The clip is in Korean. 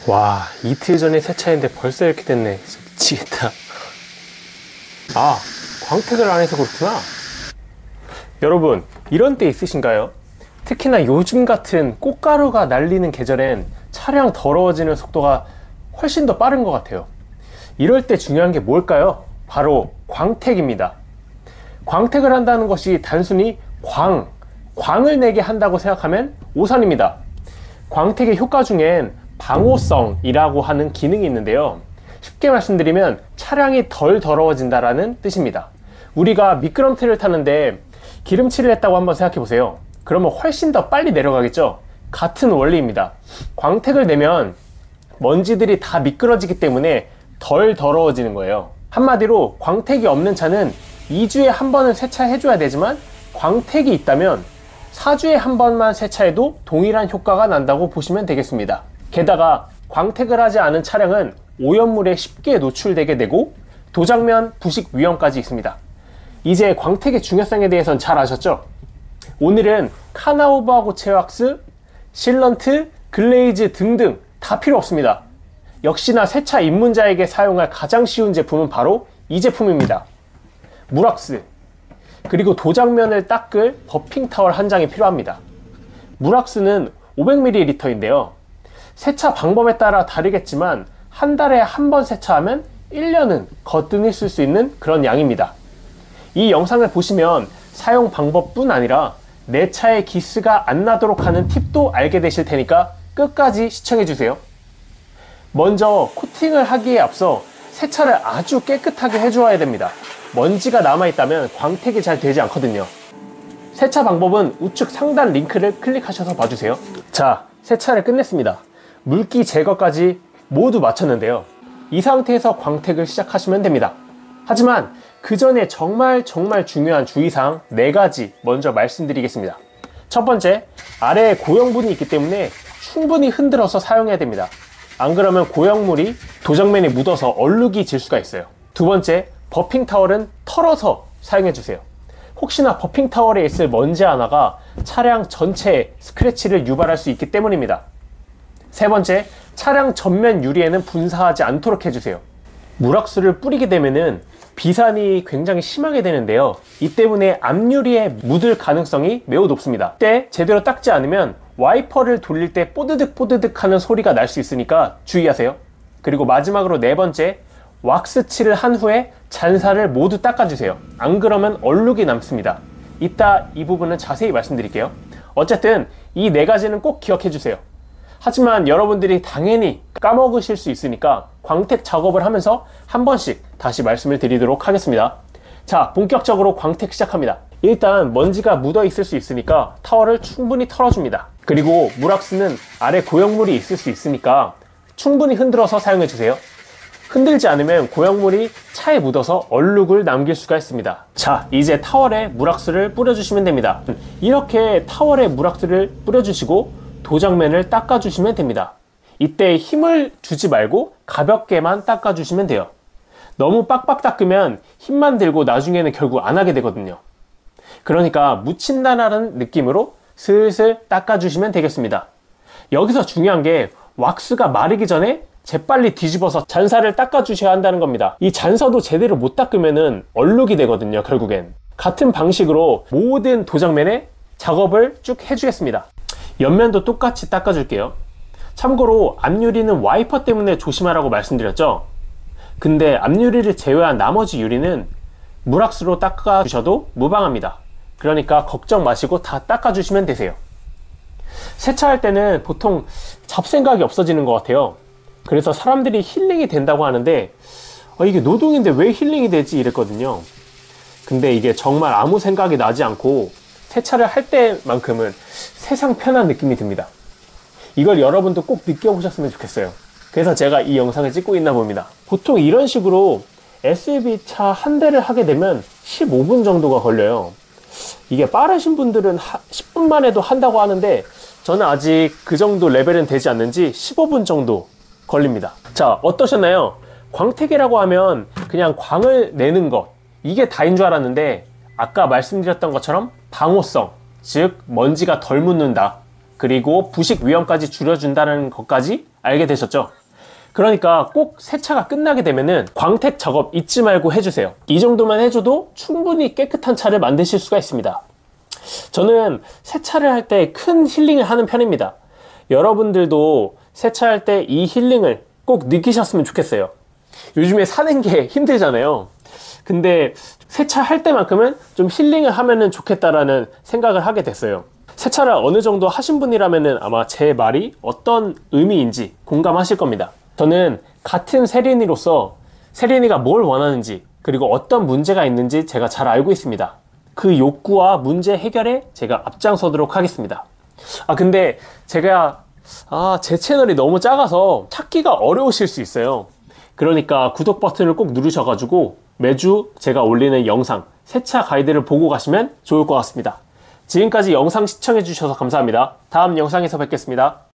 와, 이틀 전에 세차했는데 벌써 이렇게 됐네. 미치겠다. 아, 광택을 안 해서 그렇구나. 여러분, 이런 때 있으신가요? 특히나 요즘 같은 꽃가루가 날리는 계절엔 차량 더러워지는 속도가 훨씬 더 빠른 것 같아요. 이럴 때 중요한 게 뭘까요? 바로 광택입니다. 광택을 한다는 것이 단순히 광을 내게 한다고 생각하면 오산입니다. 광택의 효과 중엔 방호성이라고 하는 기능이 있는데요. 쉽게 말씀드리면 차량이 덜 더러워진다라는 뜻입니다. 우리가 미끄럼틀을 타는데 기름칠을 했다고 한번 생각해 보세요. 그러면 훨씬 더 빨리 내려가겠죠? 같은 원리입니다. 광택을 내면 먼지들이 다 미끄러지기 때문에 덜 더러워지는 거예요. 한마디로 광택이 없는 차는 2주에 한 번은 세차해 줘야 되지만, 광택이 있다면 4주에 한 번만 세차해도 동일한 효과가 난다고 보시면 되겠습니다. 게다가 광택을 하지 않은 차량은 오염물에 쉽게 노출되게 되고 도장면 부식 위험까지 있습니다. 이제 광택의 중요성에 대해서는 잘 아셨죠? 오늘은 카나우바 고체 왁스, 실런트, 글레이즈 등등 다 필요 없습니다. 역시나 세차 입문자에게 사용할 가장 쉬운 제품은 바로 이 제품입니다. 물왁스, 그리고 도장면을 닦을 버핑 타월 한 장이 필요합니다. 물왁스는 500ml인데요. 세차 방법에 따라 다르겠지만 한 달에 한 번 세차하면 1년은 거뜬히 쓸 수 있는 그런 양입니다. 이 영상을 보시면 사용 방법뿐 아니라 내 차에 기스가 안 나도록 하는 팁도 알게 되실 테니까 끝까지 시청해 주세요. 먼저 코팅을 하기에 앞서 세차를 아주 깨끗하게 해주어야 됩니다. 먼지가 남아있다면 광택이 잘 되지 않거든요. 세차 방법은 우측 상단 링크를 클릭하셔서 봐주세요. 자, 세차를 끝냈습니다. 물기 제거까지 모두 마쳤는데요. 이 상태에서 광택을 시작하시면 됩니다. 하지만 그 전에 정말 중요한 주의사항 4가지 먼저 말씀드리겠습니다. 첫 번째, 아래에 고형분이 있기 때문에 충분히 흔들어서 사용해야 됩니다. 안 그러면 고형물이 도장면에 묻어서 얼룩이 질 수가 있어요. 두 번째, 버핑 타월은 털어서 사용해 주세요. 혹시나 버핑 타월에 있을 먼지 하나가 차량 전체에 스크래치를 유발할 수 있기 때문입니다. 세 번째, 차량 전면 유리에는 분사하지 않도록 해주세요. 물왁스를 뿌리게 되면은 비산이 굉장히 심하게 되는데요. 이 때문에 앞유리에 묻을 가능성이 매우 높습니다. 이때 제대로 닦지 않으면 와이퍼를 돌릴 때 뽀드득 하는 소리가 날 수 있으니까 주의하세요. 그리고 마지막으로 4번째, 왁스칠을 한 후에 잔사를 모두 닦아주세요. 안 그러면 얼룩이 남습니다. 이따 이 부분은 자세히 말씀드릴게요. 어쨌든 이 4가지는 꼭 기억해 주세요. 하지만 여러분들이 당연히 까먹으실 수 있으니까 광택 작업을 하면서 한 번씩 다시 말씀을 드리도록 하겠습니다. 자, 본격적으로 광택 시작합니다. 일단 먼지가 묻어 있을 수 있으니까 타월을 충분히 털어줍니다. 그리고 물왁스는 아래 고형물이 있을 수 있으니까 충분히 흔들어서 사용해 주세요. 흔들지 않으면 고형물이 차에 묻어서 얼룩을 남길 수가 있습니다. 자, 이제 타월에 물왁스를 뿌려주시면 됩니다. 이렇게 타월에 물왁스를 뿌려주시고 도장면을 닦아주시면 됩니다. 이때 힘을 주지 말고 가볍게만 닦아주시면 돼요. 너무 빡빡 닦으면 힘만 들고 나중에는 결국 안 하게 되거든요. 그러니까 묻힌다라는 느낌으로 슬슬 닦아주시면 되겠습니다. 여기서 중요한 게 왁스가 마르기 전에 재빨리 뒤집어서 잔사를 닦아주셔야 한다는 겁니다. 이 잔사도 제대로 못 닦으면 얼룩이 되거든요, 결국엔. 같은 방식으로 모든 도장면에 작업을 쭉 해주겠습니다. 옆면도 똑같이 닦아줄게요. 참고로 앞유리는 와이퍼 때문에 조심하라고 말씀드렸죠. 근데 앞유리를 제외한 나머지 유리는 물왁스로 닦아주셔도 무방합니다. 그러니까 걱정 마시고 다 닦아주시면 되세요. 세차할 때는 보통 잡생각이 없어지는 것 같아요. 그래서 사람들이 힐링이 된다고 하는데 이게 노동인데 왜 힐링이 되지 이랬거든요. 근데 이게 정말 아무 생각이 나지 않고 세차를 할 때만큼은 세상 편한 느낌이 듭니다. 이걸 여러분도 꼭 느껴보셨으면 좋겠어요. 그래서 제가 이 영상을 찍고 있나 봅니다. 보통 이런 식으로 SUV 차 한 대를 하게 되면 15분 정도가 걸려요. 이게 빠르신 분들은 10분만 해도 한다고 하는데 저는 아직 그 정도 레벨은 되지 않는지 15분 정도 걸립니다. 자, 어떠셨나요? 광택이라고 하면 그냥 광을 내는 것, 이게 다인 줄 알았는데 아까 말씀드렸던 것처럼 방호성, 즉 먼지가 덜 묻는다, 그리고 부식 위험까지 줄여준다는 것까지 알게 되셨죠? 그러니까 꼭 세차가 끝나게 되면은 광택 작업 잊지 말고 해주세요. 이 정도만 해줘도 충분히 깨끗한 차를 만드실 수가 있습니다. 저는 세차를 할 때 큰 힐링을 하는 편입니다. 여러분들도 세차할 때 이 힐링을 꼭 느끼셨으면 좋겠어요. 요즘에 사는 게 힘들잖아요. 근데 세차할 때만큼은 좀 힐링을 하면은 좋겠다라는 생각을 하게 됐어요. 세차를 어느 정도 하신 분이라면은 아마 제 말이 어떤 의미인지 공감하실 겁니다. 저는 같은 세린이로서 세린이가 뭘 원하는지 그리고 어떤 문제가 있는지 제가 잘 알고 있습니다. 그 욕구와 문제 해결에 제가 앞장서도록 하겠습니다. 근데 제가 제 채널이 너무 작아서 찾기가 어려우실 수 있어요. 그러니까 구독 버튼을 꼭 누르셔가지고 매주 제가 올리는 영상 세차 가이드를 보고 가시면 좋을 것 같습니다. 지금까지 영상 시청해 주셔서 감사합니다. 다음 영상에서 뵙겠습니다.